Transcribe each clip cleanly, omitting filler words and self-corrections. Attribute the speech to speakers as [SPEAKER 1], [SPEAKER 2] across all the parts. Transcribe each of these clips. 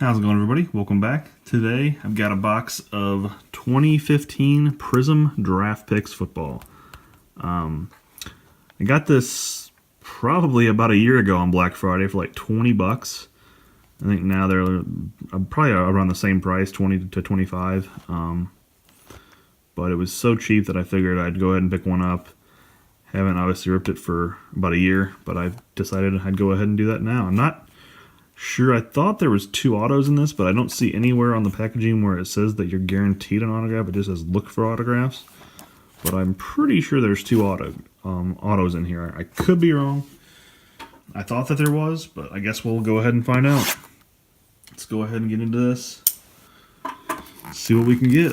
[SPEAKER 1] How's it going, everybody? Welcome back. Today I've got a box of 2015 Prizm Draft Picks football. I got this probably about a year ago on Black Friday for like 20 bucks. I think now they're probably around the same price, 20 to 25. But it was so cheap that I figured I'd go ahead and pick one up. Haven't obviously ripped it for about a year, but I've decided I'd go ahead and do that now. I'm not sure. I thought there was 2 autos in this, but I don't see anywhere on the packaging where it says that you're guaranteed an autograph. It just says look for autographs. But I'm pretty sure there's 2 autos in here. I could be wrong. I thought that there was, but I guess we'll go ahead and find out. Let's go ahead and get into this. See what we can get.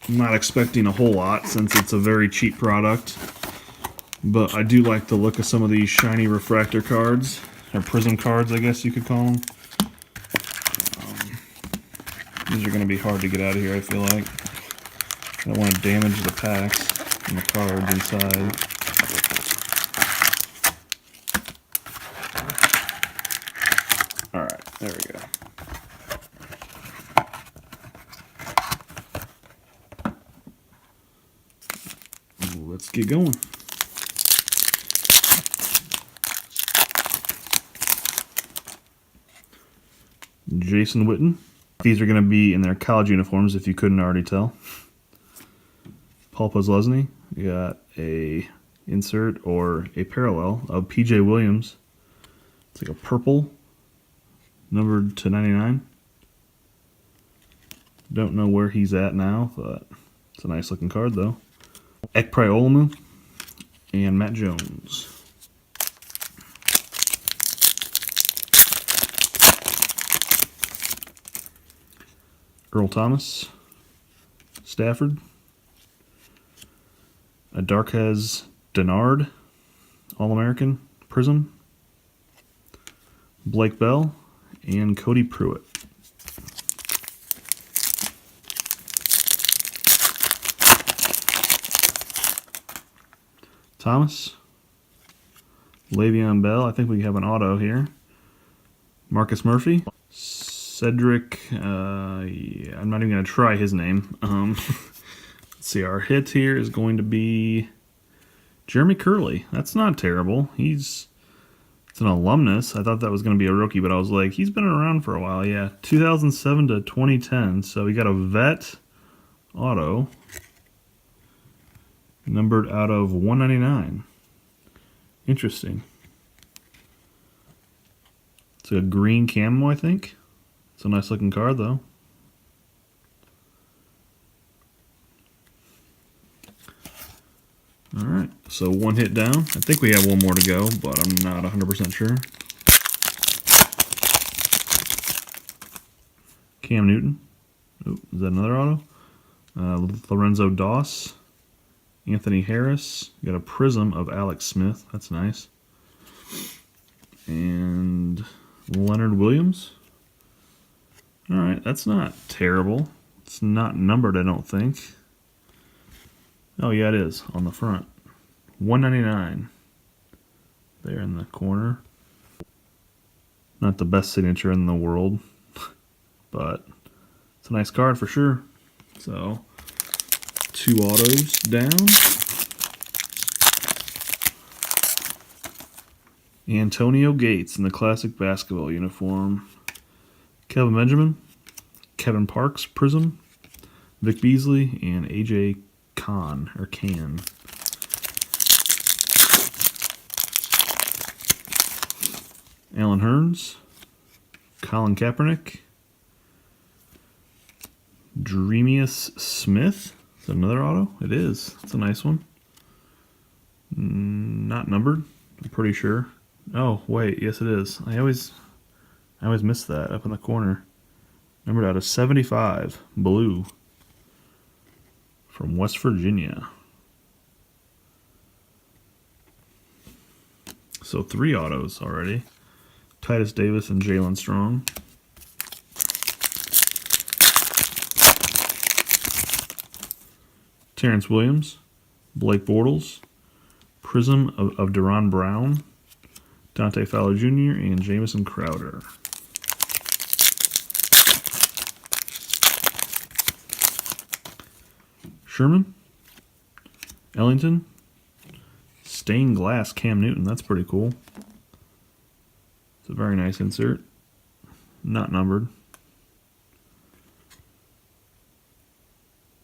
[SPEAKER 1] I'm not expecting a whole lot since it's a very cheap product. But I do like the look of some of these shiny refractor cards, or Prizm cards, I guess you could call them. These are going to be hard to get out of here, I feel like. I don't want to damage the packs and the cards inside. Alright, there we go. Let's get going. Jason Witten. These are going to be in their college uniforms, if you couldn't already tell. Paul Posluszny. We got a insert or a parallel of P.J. Williams. It's like a purple, numbered to 99. Don't know where he's at now, but it's a nice looking card though. Ekpri and Matt Jones. Earl Thomas, Stafford, a Darquez Denard, All-American, Prizm, Blake Bell, and Cody Pruitt. Thomas, Le'Veon Bell, I think we have an auto here. Marcus Murphy. Cedric, yeah, I'm not even going to try his name. Let's see, our hit here is going to be Jeremy Curley. That's not terrible. It's an alumnus. I thought that was going to be a rookie, but I was like, he's been around for a while. Yeah, 2007 to 2010. So we got a vet auto, numbered out of 199. Interesting. It's a green camo, I think. It's a nice looking card though. Alright, so 1 hit down. I think we have 1 more to go, but I'm not 100% sure. Cam Newton. Oh, is that another auto? Lorenzo Doss. Anthony Harris. You got a Prizm of Alex Smith. That's nice. And Leonard Williams. Alright, that's not terrible. It's not numbered, I don't think. Oh, yeah, it is on the front. 199. There in the corner. Not the best signature in the world, but it's a nice card for sure. So, 2 autos down. Antonio Gates in the classic basketball uniform. Kelvin Benjamin, Kevin Parks, Prizm, Vic Beasley, and AJ Can. Alan Hearns, Colin Kaepernick, Dreamius Smith. Is that another auto? It is. It's a nice one. Not numbered, I'm pretty sure. Oh, wait, yes it is. I always miss that up in the corner. Numbered out of 75, blue, from West Virginia. So 3 autos already. Titus Davis and Jalen Strong. Terrence Williams, Blake Bortles, Prizm of Deron Brown, Dante Fowler Jr. and Jamison Crowder. Sherman, Ellington, stained glass Cam Newton. That's pretty cool. It's a very nice insert. Not numbered.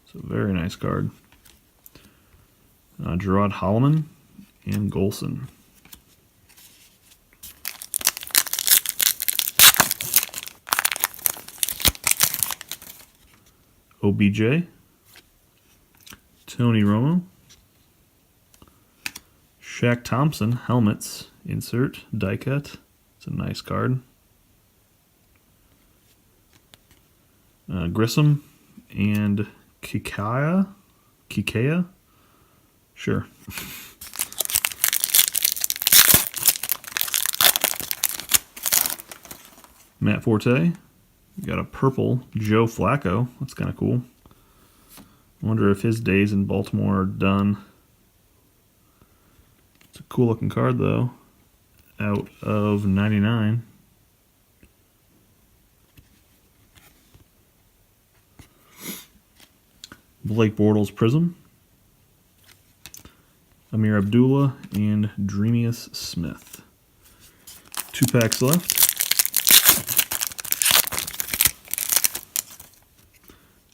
[SPEAKER 1] It's a very nice card. Gerard Holloman and Golson. OBJ. Tony Romo. Shaq Thompson, helmets, insert, die cut. It's a nice card. Grissom and Kikaya? Sure. Matt Forte. Got a purple Joe Flacco. That's kind of cool. Wonder if his days in Baltimore are done. It's a cool looking card though. Out of 99. Blake Bortles Prizm. Amir Abdullah and Dreamius Smith. 2 packs left.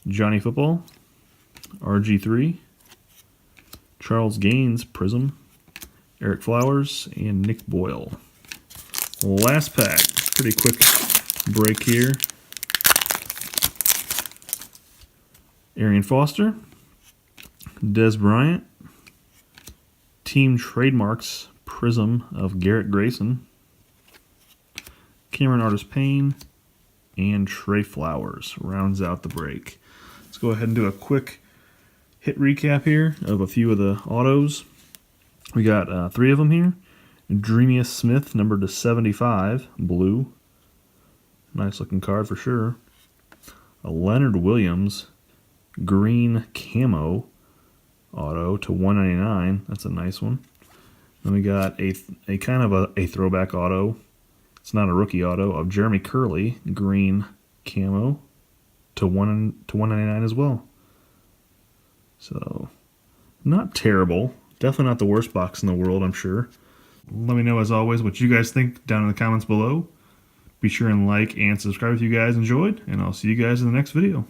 [SPEAKER 1] Johnny Football, RG3, Charles Gaines Prizm, Eric Flowers, and Nick Boyle. Last pack. Pretty quick break here. Arian Foster, Des Bryant, Team Trademarks Prizm of Garrett Grayson, Cameron Artis-Payne, and Trey Flowers rounds out the break. Let's go ahead and do a quick hit recap here of a few of the autos. We got 3 of them here. Dreamius Smith, numbered to 75, blue. Nice looking card for sure. A Leonard Williams, green camo auto to 199. That's a nice one. Then we got a kind of a throwback auto. It's not a rookie auto of Jeremy Curley, green camo to 199 as well. So not terrible. Definitely not the worst box in the world, I'm sure. Let me know as always what you guys think down in the comments below. Be sure and like and subscribe if you guys enjoyed, and I'll see you guys in the next video.